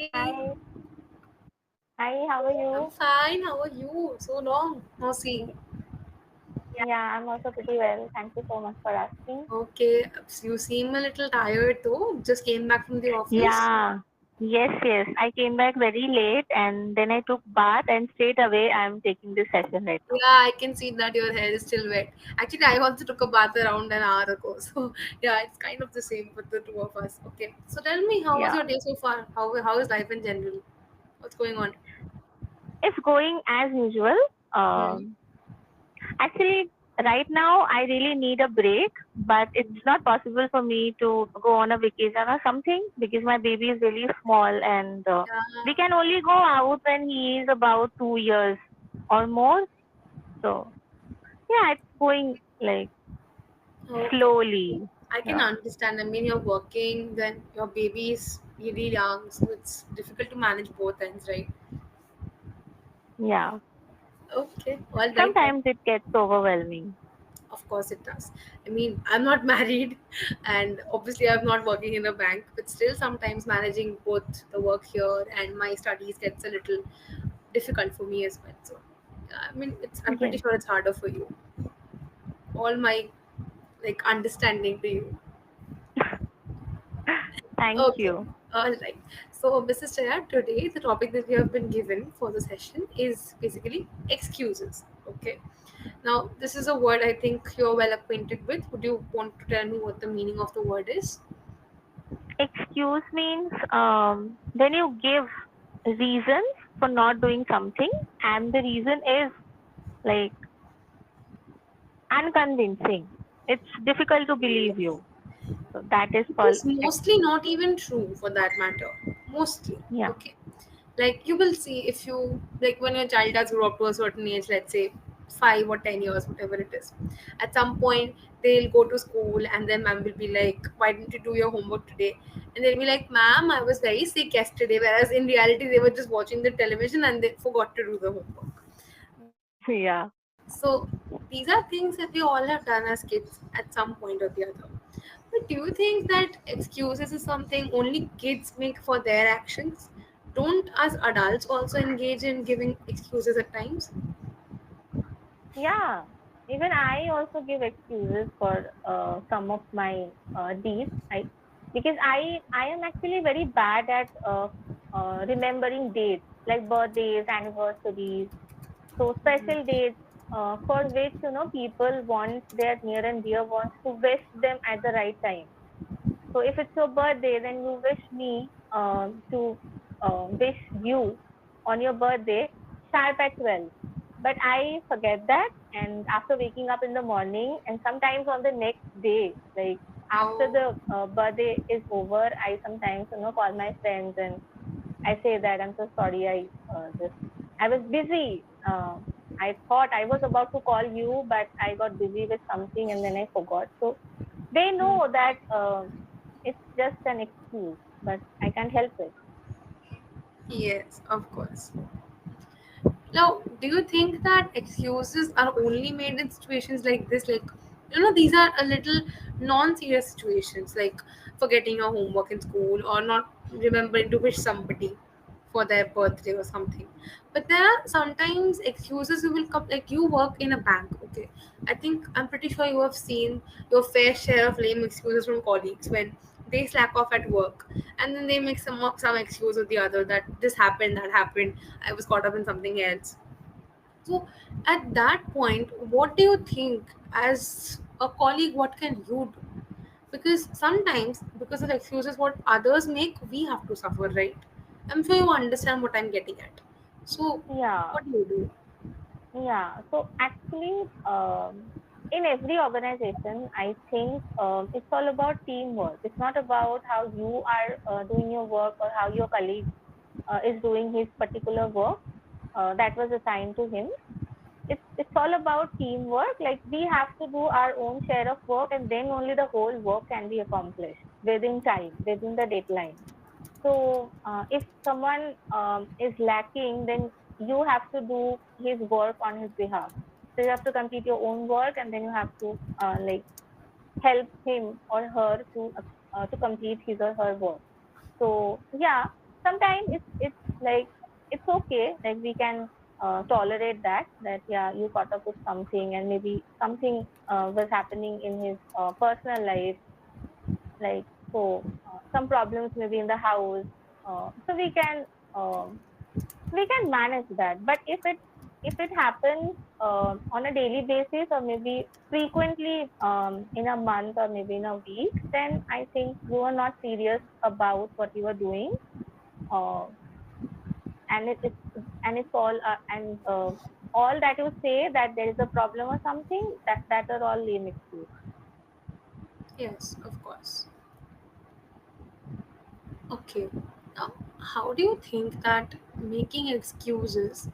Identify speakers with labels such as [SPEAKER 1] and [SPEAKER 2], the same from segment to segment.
[SPEAKER 1] Hi.
[SPEAKER 2] Hi,
[SPEAKER 1] Hi, how are
[SPEAKER 2] I'm
[SPEAKER 1] you?
[SPEAKER 2] fine. How are you? So long. No see.
[SPEAKER 1] Yeah, I'm also pretty well. Thank you so much for asking.
[SPEAKER 2] Okay, you seem a little tired though. Just came back from the office.
[SPEAKER 1] Yeah. Yes. I came back very late and then I took bath and straight away I'm taking this session right now.
[SPEAKER 2] Yeah, I can see that your hair is still wet. Actually, I also took a bath around an hour ago. So yeah, it's kind of the same for the two of us. Okay. So tell me, how was
[SPEAKER 1] Yeah.
[SPEAKER 2] your day so far? How is life in general? What's going on?
[SPEAKER 1] It's going as usual.
[SPEAKER 2] Hmm.
[SPEAKER 1] Um, Actually, right now I really need a break, but it's not possible for me to go on a vacation or something because my baby is really small and we
[SPEAKER 2] Yeah.
[SPEAKER 1] can only go out when he is about 2 years or more. So yeah, it's going like
[SPEAKER 2] Okay.
[SPEAKER 1] slowly.
[SPEAKER 2] I can
[SPEAKER 1] Yeah.
[SPEAKER 2] understand. I mean, you're working, then your baby is really young, so it's difficult to manage both ends, right?
[SPEAKER 1] Yeah.
[SPEAKER 2] Okay, all right then.
[SPEAKER 1] Sometimes it gets overwhelming.
[SPEAKER 2] Of course it does. I mean, I'm not married, and obviously I'm not working in a bank, but still sometimes managing both the work here and my studies gets a little difficult for me as well. So, yeah, I mean, I'm pretty
[SPEAKER 1] Yes.
[SPEAKER 2] sure it's harder for you. All my like understanding to you.
[SPEAKER 1] Thank
[SPEAKER 2] Okay,
[SPEAKER 1] you.
[SPEAKER 2] all right. So, Mrs. Chaya, today the topic that we have been given for the session is basically excuses. Okay. Now, this is a word I think you're well acquainted with. Would you want to tell me what the meaning of the word is?
[SPEAKER 1] Excuse means when you give reasons for not doing something and the reason is like unconvincing. It's difficult to believe you. So that is
[SPEAKER 2] It
[SPEAKER 1] called
[SPEAKER 2] is mostly
[SPEAKER 1] excuse.
[SPEAKER 2] not even true for that matter. Mostly.
[SPEAKER 1] Yeah.
[SPEAKER 2] Okay. Like you will see if you like when your child does grow up to a certain age, let's say 5 or 10 years, whatever it is. At some point they'll go to school and then ma'am will be like, why didn't you do your homework today? And they'll be like, ma'am, I was very sick yesterday, whereas in reality they were just watching the television and they forgot to do the homework.
[SPEAKER 1] Yeah.
[SPEAKER 2] So these are things that we all have done as kids at some point or the other. But do you think that excuses is something only kids make for their actions? Don't us adults also engage in giving excuses at times?
[SPEAKER 1] Yeah. Even I also give excuses for some of my deeds. Because I am actually very bad at remembering dates like birthdays, anniversaries, so special dates for which people want their near and dear ones to wish them at the right time. So if it's your birthday, then you wish me to wish you on your birthday sharp at 12. But I forget that, and after waking up in the morning, and sometimes on the next day, like after
[SPEAKER 2] Oh,
[SPEAKER 1] the birthday is over, I sometimes call my friends and I say that I'm so sorry. I was busy. I thought I was about to call you, but I got busy with something and then I forgot. So they
[SPEAKER 2] hmm.
[SPEAKER 1] know that it's just an excuse, but I can't help it.
[SPEAKER 2] Yes, of course. Now, do you think that excuses are only made in situations like this? Like, these are a little non serious situations, like forgetting your homework in school or not remembering to wish somebody for their birthday or something. But there are sometimes excuses who will come, like you work in a bank, okay? I'm pretty sure you have seen your fair share of lame excuses from colleagues when they slack off at work and then they make some excuse or the other that this happened, that happened, I was caught up in something else. So, at that point, what do you think as a colleague? What can you do? Because sometimes, because of excuses what others make, we have to suffer, right? I'm sure you understand what I'm getting at. So,
[SPEAKER 1] Yeah,
[SPEAKER 2] what do you do?
[SPEAKER 1] yeah. So actually, in every organization, I think it's all about teamwork. It's not about how you are doing your work or how your colleague is doing his particular work that was assigned to him. It's all about teamwork. Like we have to do our own share of work, and then only the whole work can be accomplished within time, within the deadline. So if someone is lacking, then you have to do his work on his behalf. So you have to complete your own work, and then you have to like help him or her to complete his or her work. So yeah, sometimes it's like it's okay, like we can tolerate that, that yeah, you caught up with something and maybe something was happening in his personal life, like so some problems maybe in the house, so we can manage that. But if it happens on a daily basis or maybe frequently in a month or maybe in a week, then I think you are not serious about what you are doing, uh, and it's all that you say that there is a problem or something, that are all lame excuse.
[SPEAKER 2] Yes, of course. Okay. Now, how do you think that making excuses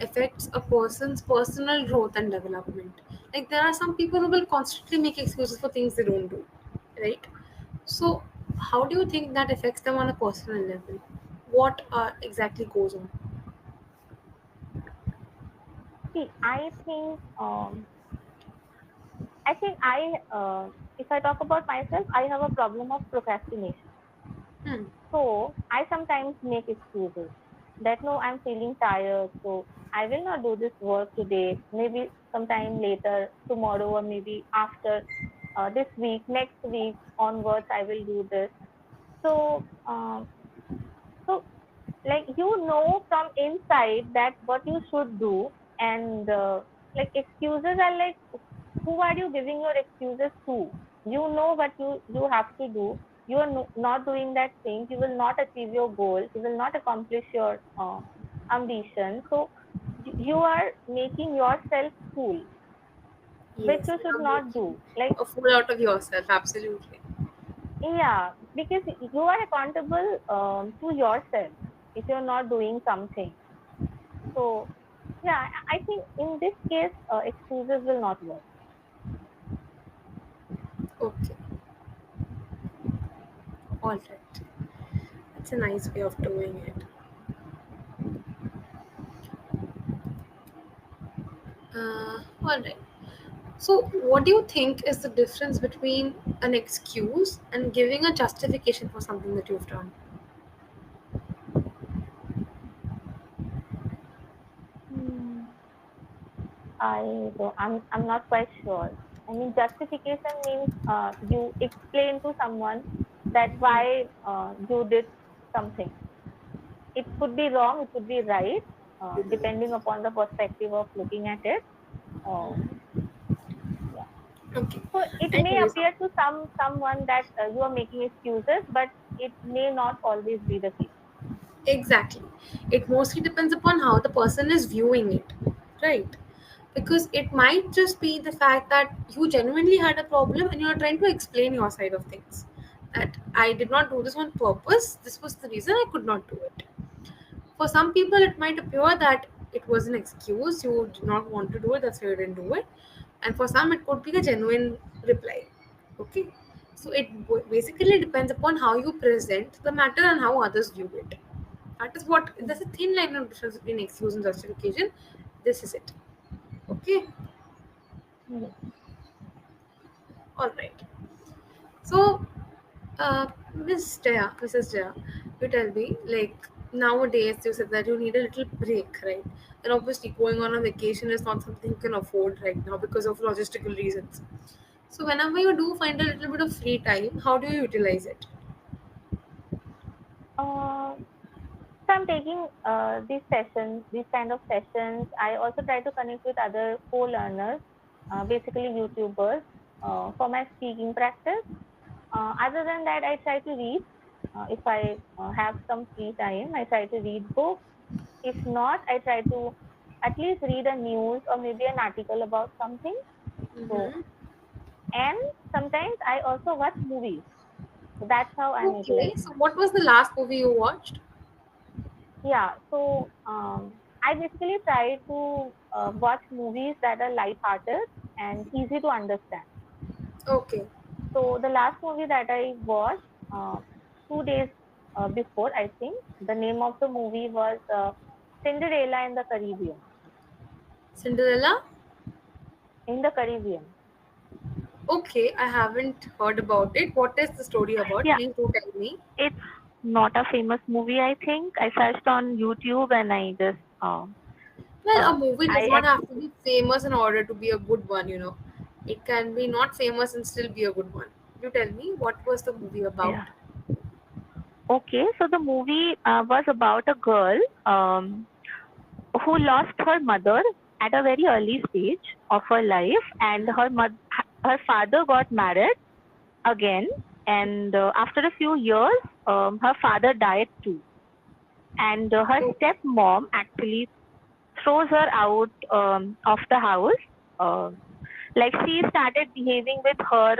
[SPEAKER 2] affects a person's personal growth and development? Like, there are some people who will constantly make excuses for things they don't do, right? So, how do you think that affects them on a personal level? What exactly goes on?
[SPEAKER 1] See, I think if I talk about myself, I have a problem of procrastination.
[SPEAKER 2] Hmm.
[SPEAKER 1] So I sometimes make excuses that no, I'm feeling tired, so I will not do this work today. Maybe sometime later, tomorrow, or maybe after this week, next week onwards, I will do this. So, so like from inside that what you should do, and like excuses are like, who are you giving your excuses to? You know what you have to do. You are not doing that thing, you will not achieve your goal, you will not accomplish your ambition. So you are making yourself fool, which
[SPEAKER 2] Yes,
[SPEAKER 1] you should
[SPEAKER 2] you're
[SPEAKER 1] not
[SPEAKER 2] making
[SPEAKER 1] do, like,
[SPEAKER 2] a fool out of yourself, absolutely.
[SPEAKER 1] yeah, because you are accountable to yourself if you're not doing something. So yeah, I think in this case excuses will not work.
[SPEAKER 2] Okay, all right. That's a nice way of doing it. All right. So, what do you think is the difference between an excuse and giving a justification for something that you've done?
[SPEAKER 1] Hmm. I'm not quite sure. I mean, justification means you explain to someone that
[SPEAKER 2] Hmm.
[SPEAKER 1] why you did something. It could be wrong, it could be right, depending upon the perspective of looking at it. Um, yeah.
[SPEAKER 2] Okay.
[SPEAKER 1] So it may
[SPEAKER 2] Anyways,
[SPEAKER 1] appear to someone that you are making excuses, but it may not always be the case.
[SPEAKER 2] exactly. It mostly depends upon how the person is viewing it, right? Because it might just be the fact that you genuinely had a problem and you're trying to explain your side of things. That I did not do this on purpose, this was the reason I could not do it. For some people, it might appear that it was an excuse, you did not want to do it, that's why you didn't do it. And for some, it could be a genuine reply. Okay? So it basically depends upon how you present the matter and how others view it. That is what, there's a thin line of difference between excuse and justification. This is it. Okay?
[SPEAKER 1] Mhm.
[SPEAKER 2] Alright. So, Mrs. Jaya, you tell me, like nowadays you said that you need a little break, right? And obviously, going on a vacation is not something you can afford right now because of logistical reasons. So, whenever you do find a little bit of free time, how do you utilize it?
[SPEAKER 1] Uh, so I'm taking these kind of sessions. I also try to connect with other co-learners, basically YouTubers, for my speaking practice. Other than that, I try to read. If I have some free time, I try to read books. If not, I try to at least read a news or maybe an article about something. So,
[SPEAKER 2] Mm-hmm.
[SPEAKER 1] and sometimes I also watch movies. So that's how I'm
[SPEAKER 2] Okay,
[SPEAKER 1] utilizing
[SPEAKER 2] so
[SPEAKER 1] it.
[SPEAKER 2] what was the last movie you watched?
[SPEAKER 1] Yeah, so I basically try to watch movies that are light-hearted and easy to understand.
[SPEAKER 2] Okay,
[SPEAKER 1] So the last movie that I watched 2 days before, I think the name of the movie was Cinderella in the Caribbean.
[SPEAKER 2] Cinderella.
[SPEAKER 1] In the Caribbean.
[SPEAKER 2] Okay, I haven't heard about it. What is the story about?
[SPEAKER 1] Yeah,
[SPEAKER 2] Please do tell me.
[SPEAKER 1] not a famous movie. I think I searched on YouTube and I just
[SPEAKER 2] Well, a
[SPEAKER 1] uh,
[SPEAKER 2] movie does
[SPEAKER 1] I
[SPEAKER 2] not have to
[SPEAKER 1] actually
[SPEAKER 2] be famous in order to be a good one, It can be not famous and still be a good one. You tell me, what was the movie
[SPEAKER 1] yeah.
[SPEAKER 2] about?
[SPEAKER 1] Okay, so the movie was about a girl who lost her mother at a very early stage of her life, and her father got married again, and after a few years, her father died too, and her
[SPEAKER 2] Okay.
[SPEAKER 1] stepmom actually throws her out of the house. Um like she started behaving with her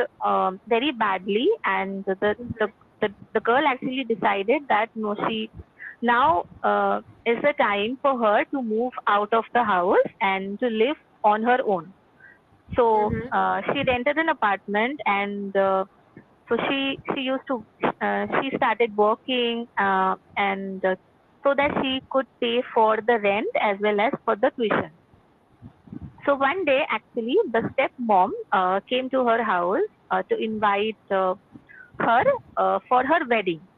[SPEAKER 1] very badly, and the girl actually decided that no, she now is the time for her to move out of the house and to live on her own. So
[SPEAKER 2] Mm-hmm.
[SPEAKER 1] she rented an apartment, and so she used to she started working, and so that she could pay for the rent as well as for the tuition. So one day, actually, the stepmom came to her house to invite her for her wedding,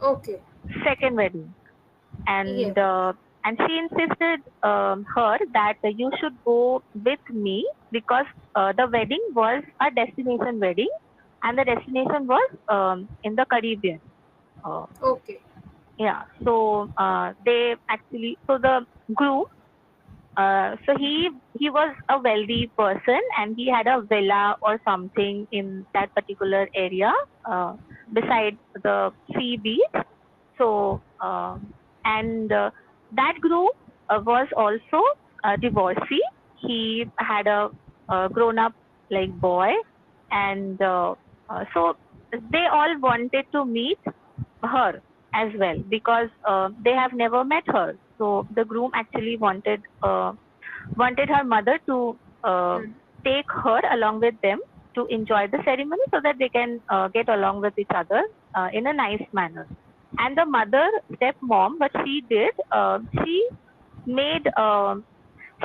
[SPEAKER 2] Okay.
[SPEAKER 1] second wedding,
[SPEAKER 2] Yeah.
[SPEAKER 1] and she insisted her that you should go with me because the wedding was a destination wedding, and the destination was in the Caribbean. Uh,
[SPEAKER 2] Okay.
[SPEAKER 1] yeah, so they actually, so the groom, so he was a wealthy person and he had a villa or something in that particular area uh, beside the sea beach. So and that groom was also a divorcee. He had a grown up like boy, and so they all wanted to meet her as well because they have never met her. So the groom actually wanted her mother to
[SPEAKER 2] Mm.
[SPEAKER 1] take her along with them to enjoy the ceremony so that they can get along with each other in a nice manner. And the mother, stepmom, what she did, made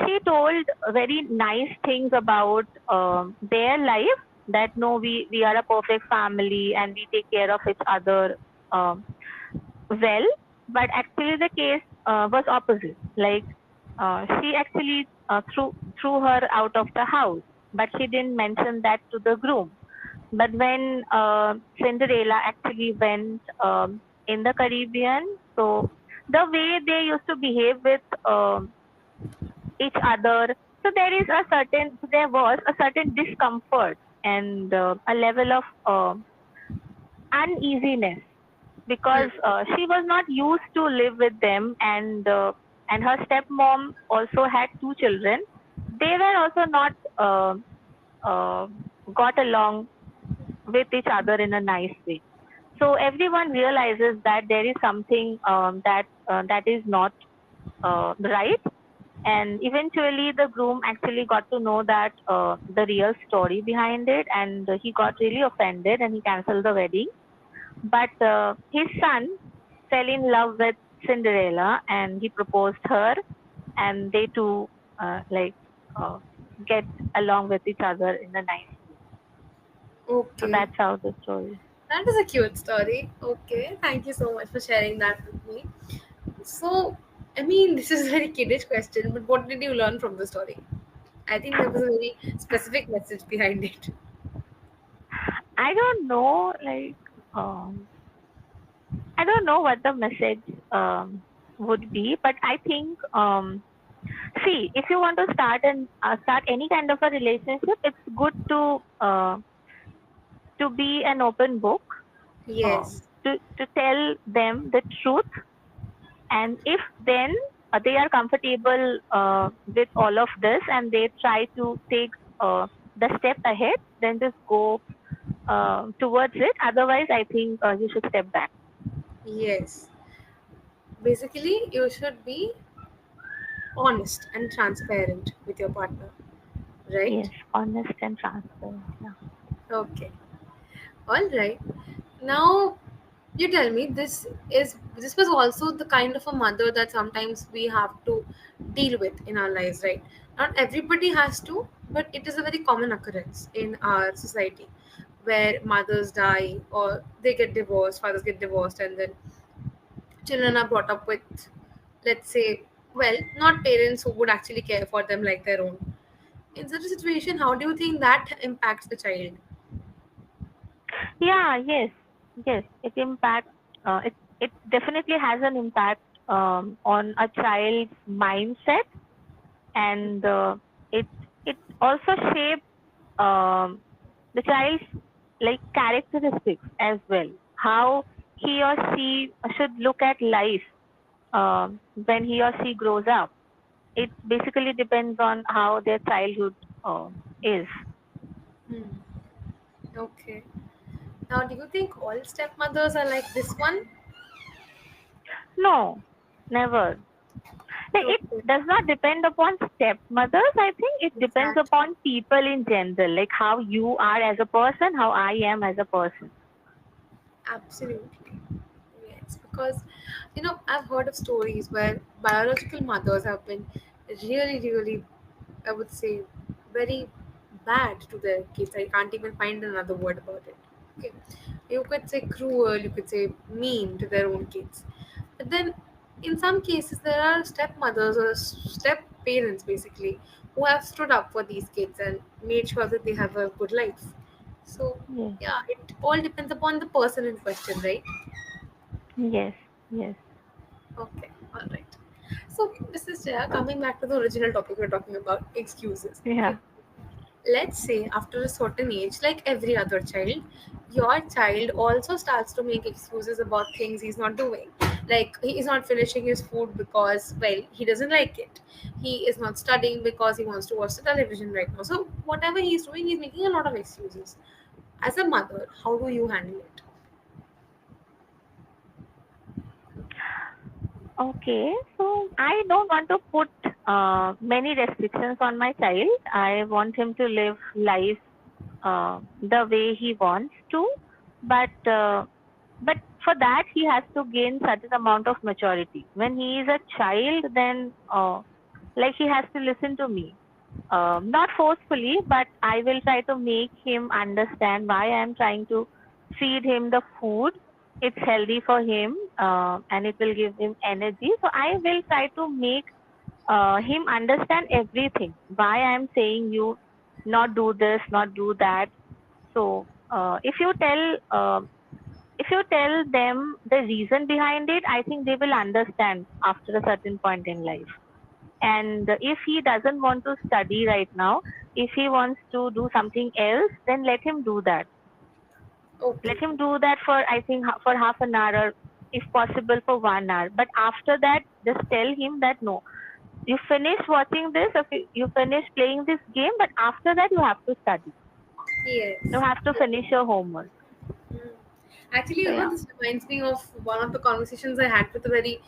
[SPEAKER 1] she told very nice things about their life. That no, we are a perfect family and we take care of each other um, well, but actually the case was opposite. Like she actually threw her out of the house, but she didn't mention that to the groom. But when Cinderella actually went in the Caribbean, so the way they used to behave with each other, so there was a certain discomfort and a level of uneasiness because
[SPEAKER 2] Mm.
[SPEAKER 1] she was not used to live with them, and her stepmom also had two children. They were also not uh, got along with each other in a nice way. So everyone realizes that there is something that is not right, and eventually the groom actually got to know that the real story behind it, and he got really offended and he canceled the wedding. But his son fell in love with Cinderella and he proposed her, and they two uh, get along with each other in a nice way. So
[SPEAKER 2] Okay.
[SPEAKER 1] that's how the story.
[SPEAKER 2] That is a cute story. Okay. Thank you so much for sharing that with me. So, I mean, this is a very kiddish question, but what did you learn from the story? I think there was a very specific message behind it.
[SPEAKER 1] I don't know, um, I don't know what the message would be, but I think see, if you want to start any kind of a relationship, it's good to be an open book,
[SPEAKER 2] Yes.
[SPEAKER 1] to tell them the truth, and if then they are comfortable with all of this and they try to take the step ahead, then just go towards it. Otherwise, I think you should step back.
[SPEAKER 2] Yes. Basically, you should be honest and transparent with your partner, right?
[SPEAKER 1] Yes, honest and transparent. Yeah.
[SPEAKER 2] Okay. All right. Now, you tell me, this was also the kind of a mother that sometimes we have to deal with in our lives, right? Not everybody has to, but it is a very common occurrence in our society where mothers die or they get divorced, fathers get divorced, and then children are brought up with, let's say, well, not parents who would actually care for them like their own. In such a situation, how do you think that impacts the child?
[SPEAKER 1] Yeah, yes, yes. It impacts. It definitely has an impact on a child's mindset, and it it also shapes the child's like characteristics as well. How he or she should look at life when he or she grows up. It basically depends on how their childhood is.
[SPEAKER 2] Hmm. Okay. Now, do you think all stepmothers are like this one?
[SPEAKER 1] No, never. Like, it
[SPEAKER 2] Okay.
[SPEAKER 1] does not depend upon stepmothers. I think it depends
[SPEAKER 2] Exactly.
[SPEAKER 1] upon people in general, like how you are as a person, how I am as a person.
[SPEAKER 2] Absolutely. Yes, because I've heard of stories where biological mothers have been really, really, I would say, very bad to their kids. I can't even find another word about it. Okay. You could say cruel, you could say mean to their own kids. But then, in some cases, there are stepmothers or step parents basically who have stood up for these kids and made sure that they have a good life. So,
[SPEAKER 1] Yes,
[SPEAKER 2] yeah, it all depends upon the person in question, right?
[SPEAKER 1] yes, yes.
[SPEAKER 2] Okay, all right. So, Mrs. Jaya, coming back to the original topic we're talking about, excuses.
[SPEAKER 1] Yeah.
[SPEAKER 2] Okay, let's say after a certain age, like every other child, your child also starts to make excuses about things he's not doing. Like he is not finishing his food because, well, he doesn't like it. He is not studying because he wants to watch the television right now. So, whatever he's doing, he's making a lot of excuses. As a mother, how do you handle it?
[SPEAKER 1] Okay, so I don't want to put many restrictions on my child. I want him to live life the way he wants to, but for that he has to gain certain amount of maturity. When he is a child, then like he has to listen to me, not forcefully, but I will try to make him understand why I am trying to feed him the food. It's healthy for him, and it will give him energy. So I will try to make him understand everything, why I am saying you not do this, not do that. So if you tell them the reason behind it, I think they will understand after a certain point in life. And if he doesn't want to study right now, if he wants to do something else, then let him do that. Let
[SPEAKER 2] Okay.
[SPEAKER 1] him do that for, I think, for half an hour, or if possible for 1 hour. But after that, just tell him that no, you finish watching this, or you finish playing this game, but after that you have to study. You
[SPEAKER 2] Yes.
[SPEAKER 1] have to finish your homework.
[SPEAKER 2] Mm. Actually,
[SPEAKER 1] So yeah.
[SPEAKER 2] this reminds me of one of the conversations I had with a very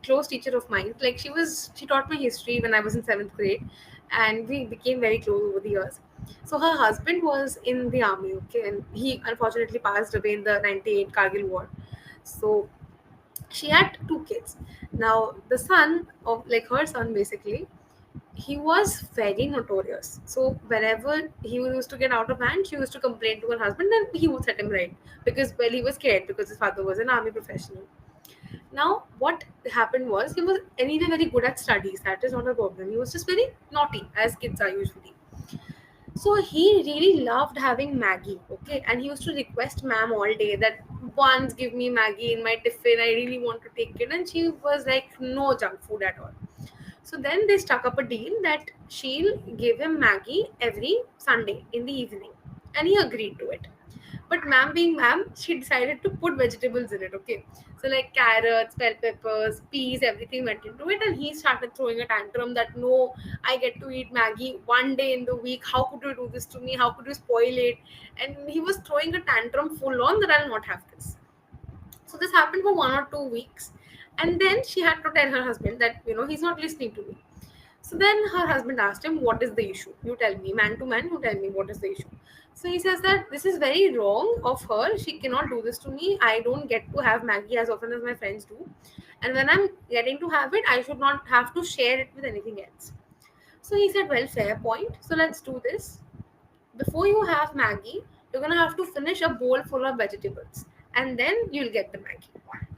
[SPEAKER 2] close teacher of mine. Like she taught me history when I was in seventh grade, and we became very close over the years. So her husband was in the army, okay, and he unfortunately passed away in the '98 Kargil War. So she had two kids. Now the son of like her son basically he was very notorious. So wherever he used to get out of hand, she used to complain to her husband and he would set him right. Because well he was scared because his father was an army professional. Now what happened was he was anyway very good at studies. That is not a problem. He was just very naughty, as kids are usually. So he really loved having Maggie, okay? And he used to request ma'am all day that once give me Maggie in my tiffin. I really want to take it. And she was like, no junk food at all. So then they struck up a deal that she'll give him Maggie every Sunday in the evening. And he agreed to it. But ma'am being ma'am, she decided to put vegetables in it, okay? So like carrots, bell peppers, peas, everything went into it and he started throwing a tantrum that no, I get to eat Maggie 1 day in the week. How could you do this to me? How could you spoil it? And he was throwing a tantrum full on that I'll not have this. So this happened for 1 or 2 weeks. And then she had to tell her husband that, he's not listening to me. So then her husband asked him, what is the issue? You tell me, man to man, you tell me what is the issue. So he says that this is very wrong of her. She cannot do this to me. I don't get to have Maggie as often as my friends do. And when I'm getting to have it, I should not have to share it with anything else. So he said, well, fair point. So let's do this. Before you have Maggie, You're gonna have to finish a bowl full of vegetables, and then you'll get the Maggie.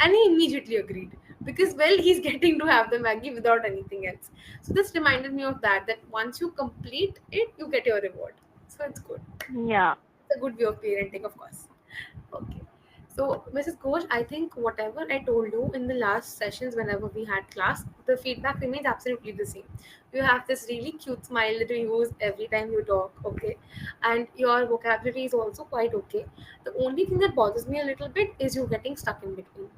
[SPEAKER 2] And he immediately agreed because, well, he's getting to have the Maggie without anything else. So this reminded me of that. That once you complete it, you get your reward. So it's good.
[SPEAKER 1] Yeah.
[SPEAKER 2] It's a good way of parenting, of course. Okay. So, Mrs. Ghosh, I think whatever I told you in the last sessions, whenever we had class, the feedback remains absolutely the same. You have this really cute smile that you use every time you talk, okay? And your vocabulary is also quite okay. The only thing that bothers me a little bit is you getting stuck in between,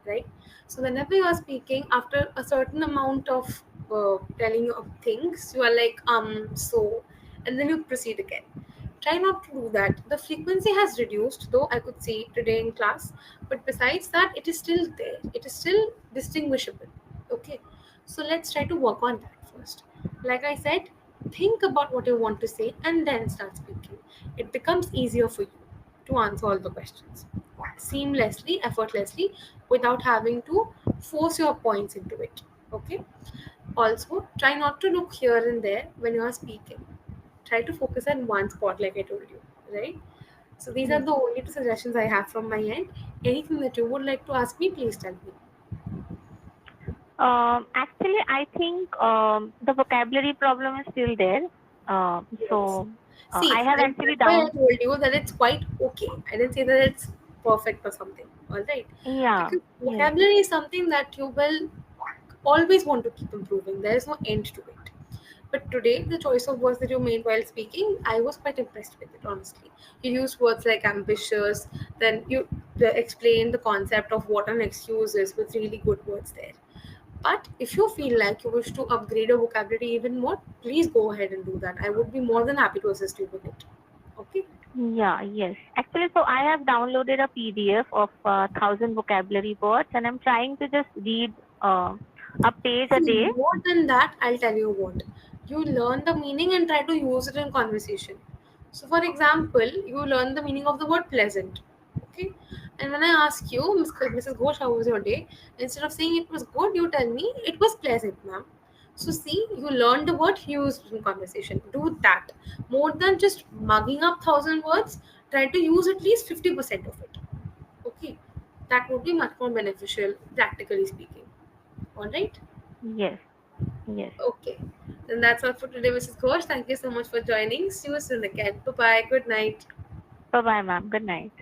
[SPEAKER 2] right? So, whenever you are speaking, after a certain amount of telling you of things, you are like, so, and then you proceed again. Try not to do that. The frequency has reduced, though I could see today in class, but besides that, it is still there. It is still distinguishable. Okay, so let's try to work on that first. Like I said, think about what you want to say and then start speaking. It becomes easier for you to answer all the questions seamlessly, effortlessly, without having to force your points into it. Okay, also try not to look here and there when you are speaking. Try to focus on one spot, like I told you, right? So these are
[SPEAKER 1] Yes.
[SPEAKER 2] the only two suggestions I have from my end. Anything that you would like to ask me, please tell me.
[SPEAKER 1] Actually, I think the vocabulary problem is still there.
[SPEAKER 2] Yes.
[SPEAKER 1] So I
[SPEAKER 2] See,
[SPEAKER 1] have
[SPEAKER 2] and
[SPEAKER 1] actually
[SPEAKER 2] that's why I
[SPEAKER 1] down.
[SPEAKER 2] told you that it's quite okay. I didn't say that it's perfect or something. All right,
[SPEAKER 1] Yeah.
[SPEAKER 2] because
[SPEAKER 1] Yes.
[SPEAKER 2] vocabulary is something that you will always want to keep improving. There is no end to it. But today, the choice of words that you made while speaking, I was quite impressed with it, honestly. You used words like ambitious, then you explained the concept of what an excuse is with really good words there. But if you feel like you wish to upgrade your vocabulary even more, please go ahead and do that. I would be more than happy to assist you with it. Okay?
[SPEAKER 1] Yeah. Yes. Actually, so I have downloaded a PDF of 1,000 vocabulary words, and I'm trying to just read a page a
[SPEAKER 2] See,
[SPEAKER 1] day.
[SPEAKER 2] more than that, I'll tell you what. You learn the meaning and try to use it in conversation. So, for example, you learn the meaning of the word pleasant. Okay? And when I ask you, Mrs. Ghosh, how was your day? Instead of saying it was good, you tell me it was pleasant, ma'am. So, see, you learned the word used in conversation. Do that. More than just mugging up 1,000 words, try to use at least 50% of it. Okay? That would be much more beneficial, practically speaking. Alright?
[SPEAKER 1] Yes. Yes.
[SPEAKER 2] Okay. Then that's all for today, Mrs. Ghosh. Thank you so much for joining. See you soon again. Bye bye. Good night.
[SPEAKER 1] Bye bye, ma'am. Good night.